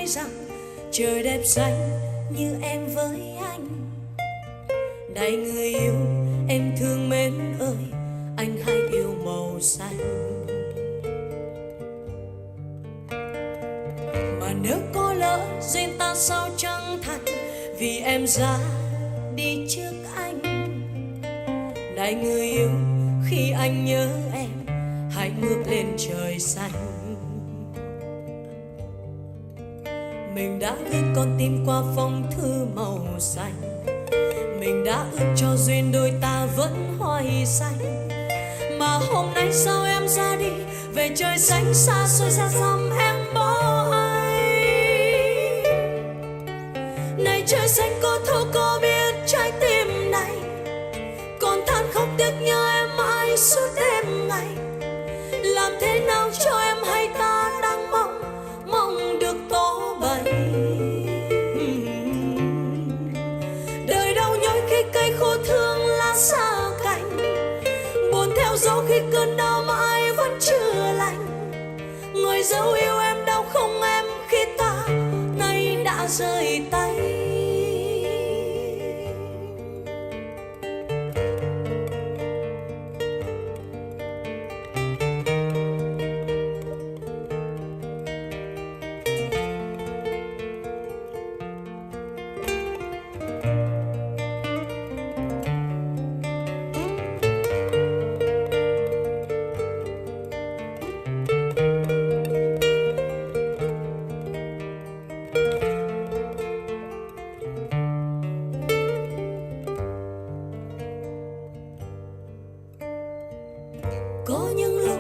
nói rằng trời đẹp xanh như em với anh. Này người yêu em thương mến ơi, anh hãy yêu màu xanh. Mà nếu có lỡ duyên ta sao chẳng thành, vì em ra đi trước anh. Này người yêu khi anh nhớ em, hãy ngước lên trời xanh. Mình đã gửi con tim qua phong thư màu xanh, mình đã ước cho duyên đôi ta vẫn hoài xanh. Mà hôm nay sao em ra đi, về trời xanh xa xôi xa xăm em bỏ anh. Này trời xanh có thấu có biết trái tim này, còn than khóc tiếc nhớ em mãi suốt đêm ngày. Làm thế nào cho em hay ta đang mong được tỏ bày. Đời đau nhói khi cây khô thương lá xa cành, buồn theo dấu khi cơn đau mãi vẫn chưa lành. Người dấu yêu em đau không em khi ta nay đã rời tay. Có những lúc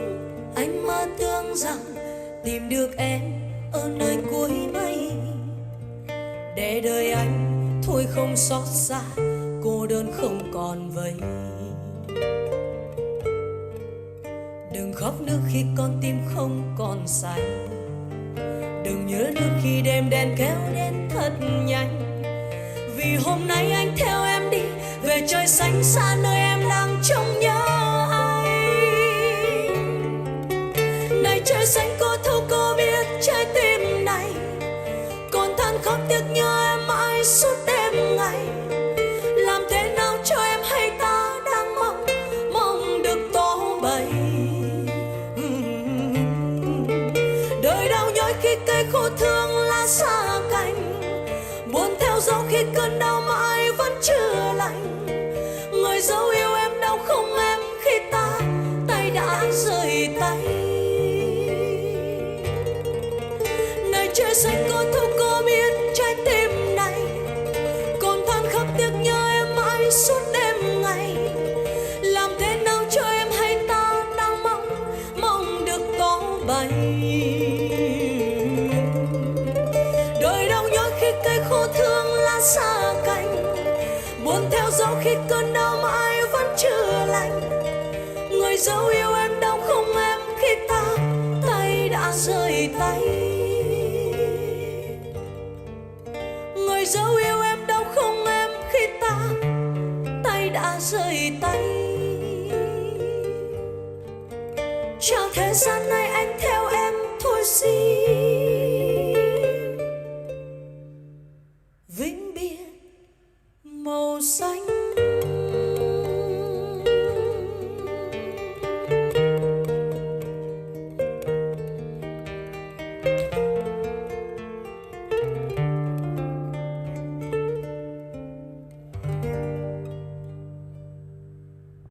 anh mơ tưởng rằng tìm được em ở nơi cuối mây, để đời anh thôi không xót xa, cô đơn không còn vây. Đừng khóc nước khi con tim không còn xanh, đừng nhớ nước khi đêm đen kéo đến thật nhanh. Vì hôm nay anh theo em đi về trời xanh xa nơi em đang trông nhớ. Trời xanh có thấu có biết trái tim này, còn than khóc tiếc nhớ em mãi suốt đêm ngày. Làm thế nào cho em hay ta đang mong được tỏ bày. Đời đau nhói khi cây khô thương lá xa cành, buồn theo dấu khi cơn đau mãi vẫn chưa lành. Người dấu yêu em đau không em khi ta tay đã rời tay. Trời xanh có thấu có biết trái tim này, còn than khóc tiếc nhớ em mãi suốt đêm ngày. Làm thế nào cho em hay ta đang mong được tỏ bày. Đời đau nhói khi cây khô thương lá xa cành, buồn theo dấu khi cơn đau mãi vẫn chưa lành. Người dấu yêu em đau không em khi ta tay đã rời tay. Người dấu yêu em đau không em khi ta tay đã rời tay. Chào thế gian